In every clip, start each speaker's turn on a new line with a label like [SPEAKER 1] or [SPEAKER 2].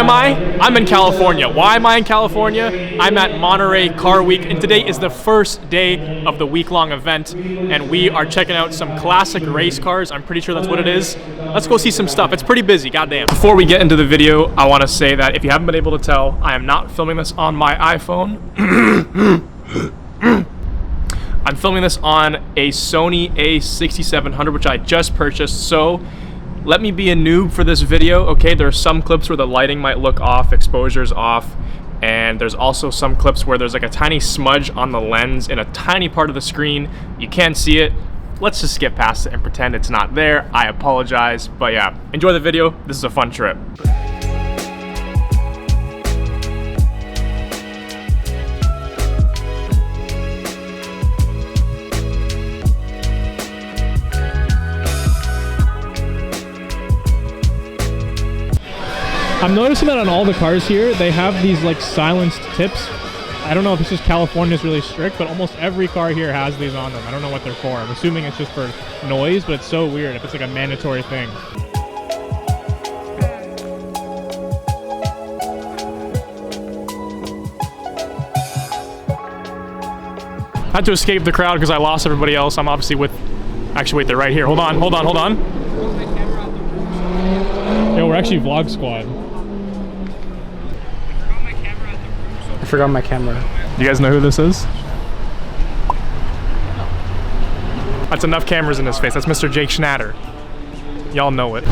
[SPEAKER 1] am I? I'm in California. Why am I in California? I'm at Monterey Car Week, and today is the first day of the week-long event, and we are checking out some classic race cars. I'm pretty sure that's what it is. Let's go see some stuff. It's pretty busy, goddamn. Before we get into the video, I want to say that if you haven't been able to tell, I am not filming this on my iPhone. I'm filming this on a Sony a6700, which I just purchased, so let me be a noob for this video, okay? There are some clips where the lighting might look off, exposure's off, and there's also some clips where there's like a tiny smudge on the lens in a tiny part of the screen. You can't see it. Let's just skip past it and pretend it's not there. I apologize, but yeah, enjoy the video. This is a fun trip.
[SPEAKER 2] I'm noticing that on all the cars here, they have these like silenced tips. I don't know if it's just California's really strict, but almost every car here has these on them. I don't know what they're for. I'm assuming it's just for noise, but it's so weird if it's like a mandatory thing.
[SPEAKER 1] I had to escape the crowd because I lost everybody else. I'm obviously with... Actually, wait, they're right here. Hold on.
[SPEAKER 2] Yo, we're actually Vlog Squad.
[SPEAKER 3] I forgot my camera.
[SPEAKER 1] You guys know who this is? That's enough cameras in his face. That's Mr. Jake Schnatter. Y'all know it.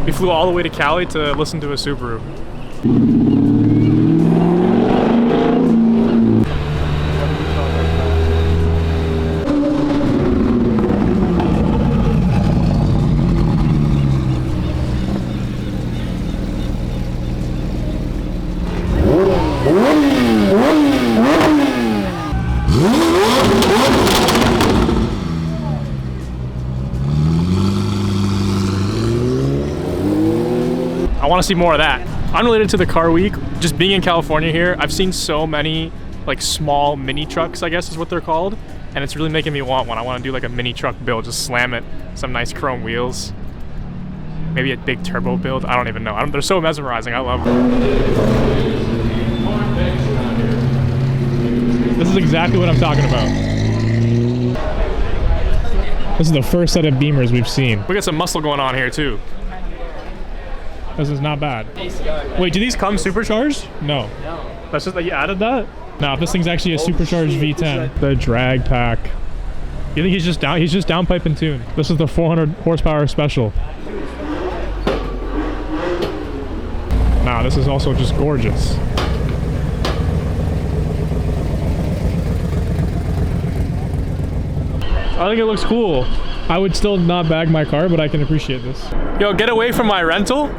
[SPEAKER 1] We flew all the way to Cali to listen to a Subaru. I want to see more of that. Unrelated to the car week, just being in California here, I've seen so many like small mini trucks, I guess is what they're called, and it's really making me want one. I want to do like a mini truck build, just slam it, some nice chrome wheels, maybe a big turbo build. I don't even know. They're so mesmerizing. I love them.
[SPEAKER 2] This is exactly what I'm talking about. This is the first set of Beamers we've seen.
[SPEAKER 1] We got some muscle going on here too.
[SPEAKER 2] This is not bad.
[SPEAKER 1] Wait, do these come supercharged?
[SPEAKER 2] No.
[SPEAKER 1] That's just that you added that?
[SPEAKER 2] No, this thing's actually a supercharged V10. The drag pack. You think he's just downpipe and tune. This is the 400 horsepower special. Nah, this is also just gorgeous. I think it looks cool. I would still not bag my car, but I can appreciate this.
[SPEAKER 1] Yo, get away from my rental.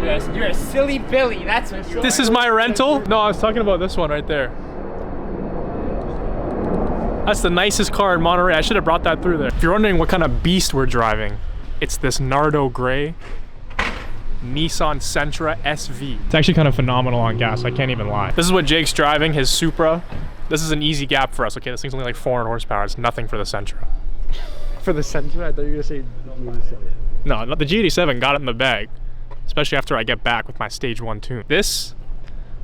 [SPEAKER 3] You're a silly Billy, that's what you are.
[SPEAKER 1] This is my rental? No, I was talking about this one right there. That's the nicest car in Monterey. I should have brought that through there. If you're wondering what kind of beast we're driving, it's this Nardo Gray Nissan Sentra SV.
[SPEAKER 2] It's actually kind of phenomenal on gas, I can't even lie.
[SPEAKER 1] This is what Jake's driving, his Supra. This is an easy gap for us, okay? This thing's only like 400 horsepower. It's nothing for the Sentra.
[SPEAKER 3] For the Sentra? I thought you were going to say the G87.
[SPEAKER 1] No, the G87 got it in the bag. Especially after I get back with my stage 1 tune. This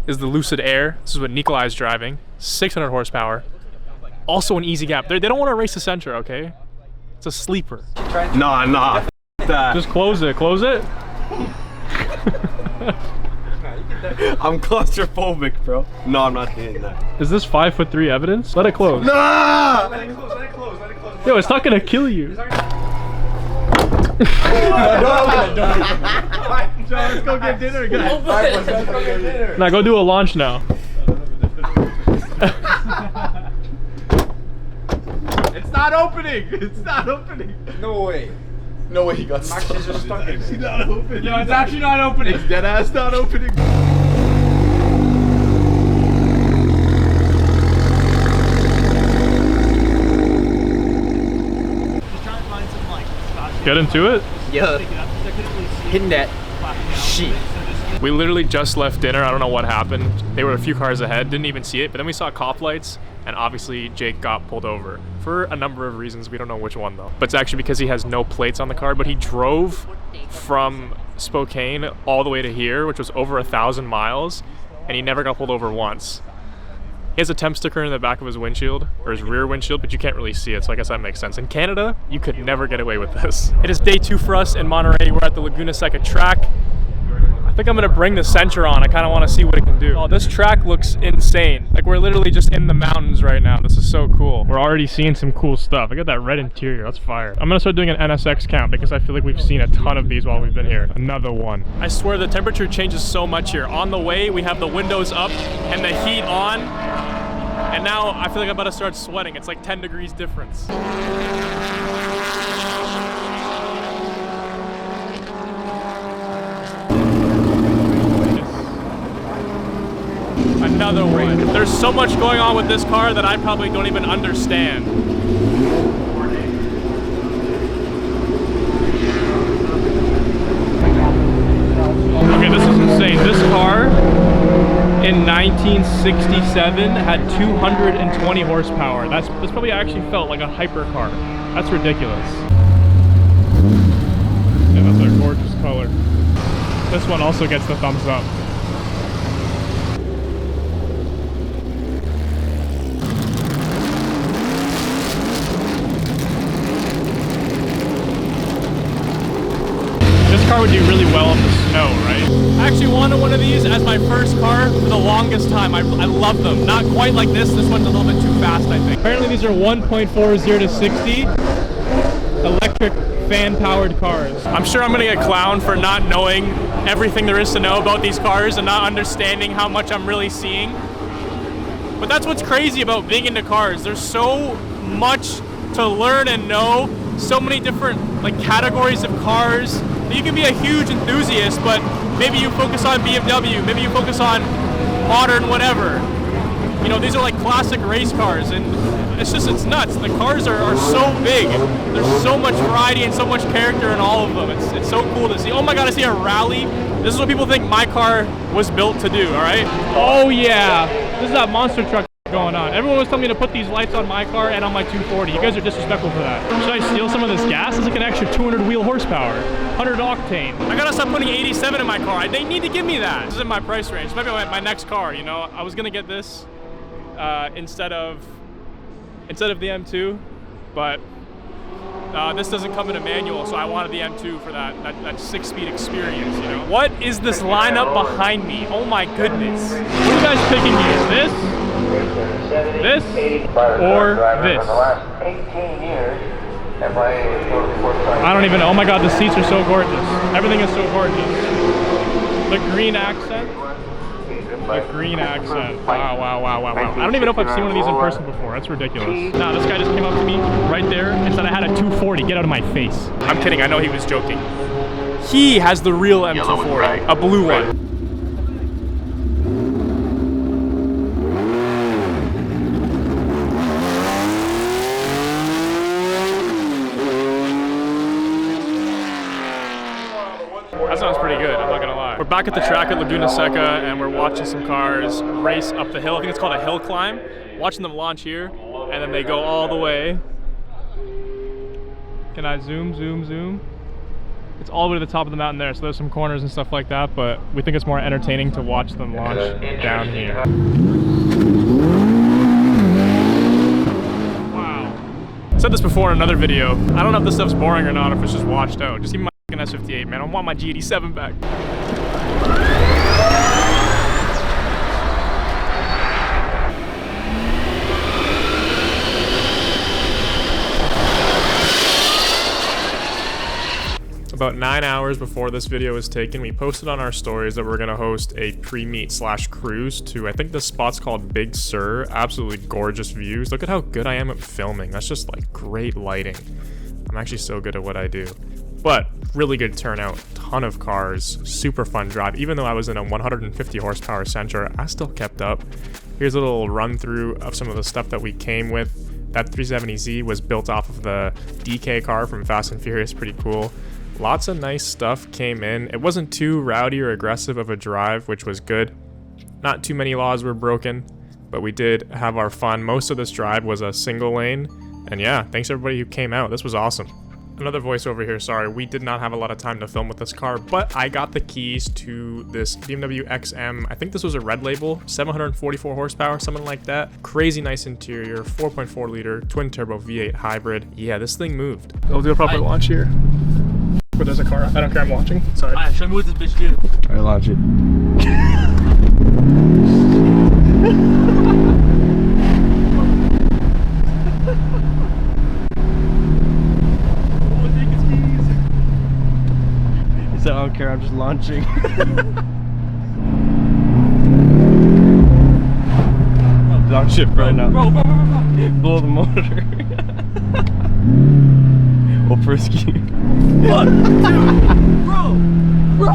[SPEAKER 1] is the Lucid Air. This is what Nikolai's driving. 600 horsepower. Also an easy gap. They don't want to race the Sentra, okay? It's a sleeper.
[SPEAKER 4] Nah. That.
[SPEAKER 1] Just close it. Close it.
[SPEAKER 4] I'm claustrophobic, bro. No, I'm not doing that.
[SPEAKER 1] Is this 5'3" evidence? Let it close.
[SPEAKER 4] Nah!
[SPEAKER 1] Let it close. Yo, it's not gonna kill you.
[SPEAKER 4] Let's go get dinner, guys.
[SPEAKER 1] Now go do a launch now.
[SPEAKER 4] It's not opening. No way he got stuck. It's actually not opening.
[SPEAKER 1] Yo, it's actually not opening.
[SPEAKER 4] It's dead ass not opening.
[SPEAKER 1] Get into it?
[SPEAKER 3] Yeah. Hitting that shit.
[SPEAKER 1] We literally just left dinner. I don't know what happened. They were a few cars ahead, didn't even see it, but then we saw cop lights and obviously Jake got pulled over for a number of reasons. We don't know which one though. But it's actually because he has no plates on the car, but he drove from Spokane all the way to here, which was over 1,000 miles, and he never got pulled over once. He has a temp sticker in the back of his windshield, or his rear windshield, but you can't really see it, so I guess that makes sense. In Canada, you could never get away with this. It is day 2 for us in Monterey. We're at the Laguna Seca track. I think I'm gonna bring the Sentra on. I kind of want to see what it can do. Oh, this track looks insane. Like, we're literally just in the mountains right now. This is so cool. We're already seeing some cool stuff. I got that red interior. That's fire. I'm gonna start doing an NSX count because I feel like we've seen a ton of these while we've been here. Another one. I swear the temperature changes so much here. On the way, we have the windows up and the heat on. And now I feel like I'm about to start sweating. It's like 10 degrees difference. Another one. There's so much going on with this car that I probably don't even understand. Okay, this is insane. This car in 1967 had 220 horsepower. This probably actually felt like a hypercar. That's ridiculous. Yeah, that's a gorgeous color. This one also gets the thumbs up. Car would do really well in the snow, right? I actually wanted one of these as my first car for the longest time. I love them. Not quite like this. This one's a little bit too fast, I think. Apparently these are 1.40 to 60 electric fan-powered cars. I'm sure I'm gonna get clowned for not knowing everything there is to know about these cars and not understanding how much I'm really seeing. But that's what's crazy about being into cars. There's so much to learn and know. So many different categories of cars. You can be a huge enthusiast, but maybe you focus on BMW, maybe you focus on modern whatever. You know, these are like classic race cars, and it's nuts. The cars are so big. There's so much variety and so much character in all of them. It's so cool to see. Oh my God, I see a rally. This is what people think my car was built to do, all right? Oh yeah, this is that monster truck going on. Everyone was telling me to put these lights on my car and on my 240. You guys are disrespectful for that. Should I steal some of this gas? It's like an extra 200 wheel horsepower, 100 octane. I gotta stop putting 87 in my car. They need to give me that. This is in my price range. Maybe my next car, you know. I was gonna get this instead of the M2, but this doesn't come in a manual, so I wanted the M2 for that 6-speed experience, you know. What is this lineup behind me? Oh my goodness. What are you guys picking here? This, or this? I don't even know. Oh my God, the seats are so gorgeous. Everything is so gorgeous. The green accent. The green accent. Wow, wow, wow, wow, wow. I don't even know if I've seen one of these in person before. That's ridiculous. Nah, this guy just came up to me right there and said I had a 240. Get out of my face. I'm kidding. I know he was joking. He has the real M240, a blue one. That sounds pretty good, I'm not gonna lie. We're back at the track at Laguna Seca and we're watching some cars race up the hill. I think it's called a hill climb. Watching them launch here and then they go all the way. Can I zoom, zoom, zoom? It's all the way to the top of the mountain there, so there's some corners and stuff like that, but we think it's more entertaining to watch them launch down here. Wow. I said this before in another video. I don't know if this stuff's boring or not, if it's just washed out. Just give me my S58, man. I want my G87 back. About 9 hours before this video was taken, we posted on our stories that we're gonna host a pre-meet / cruise to, I think the spot's called Big Sur. Absolutely gorgeous views. Look at how good I am at filming. That's just like great lighting. I'm actually so good at what I do. But really good turnout, ton of cars, super fun drive. Even though I was in a 150 horsepower Sentra, I still kept up. Here's a little run through of some of the stuff that we came with. That 370Z was built off of the DK car from Fast and Furious, pretty cool. Lots of nice stuff came in. It wasn't too rowdy or aggressive of a drive, which was good. Not too many laws were broken. but we did have our fun. Most of this drive was a single lane, and yeah, thanks everybody who came out. This was awesome. Another voiceover here, sorry, we did not have a lot of time to film with this car, but I got the keys to this BMW XM. I think this was a red label, 744 horsepower, something like that. Crazy nice interior, 4.4 liter, twin turbo V8 hybrid. Yeah, this thing moved. We'll do a proper launch here. Where there's a car, I don't care, I'm watching. Sorry.
[SPEAKER 5] Alright, show me what this bitch do.
[SPEAKER 4] Alright, launch it. I don't care, I'm just launching. Launch it right now.
[SPEAKER 5] Bro.
[SPEAKER 4] Blow the motor. Well, frisky.
[SPEAKER 5] What? Bro.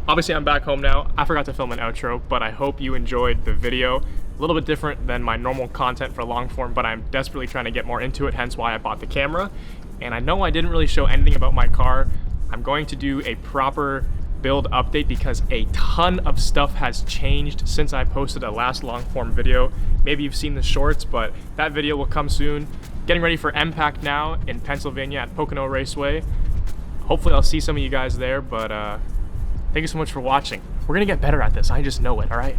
[SPEAKER 1] Obviously, I'm back home now. I forgot to film an outro, but I hope you enjoyed the video. A little bit different than my normal content for long form, but I'm desperately trying to get more into it, hence why I bought the camera. And I know I didn't really show anything about my car. I'm going to do a proper build update because a ton of stuff has changed since I posted a last long form video. Maybe you've seen the shorts, but that video will come soon. Getting ready for MPAC now in Pennsylvania at Pocono Raceway. Hopefully I'll see some of you guys there, but thank you so much for watching. We're gonna get better at this, I just know it, all right?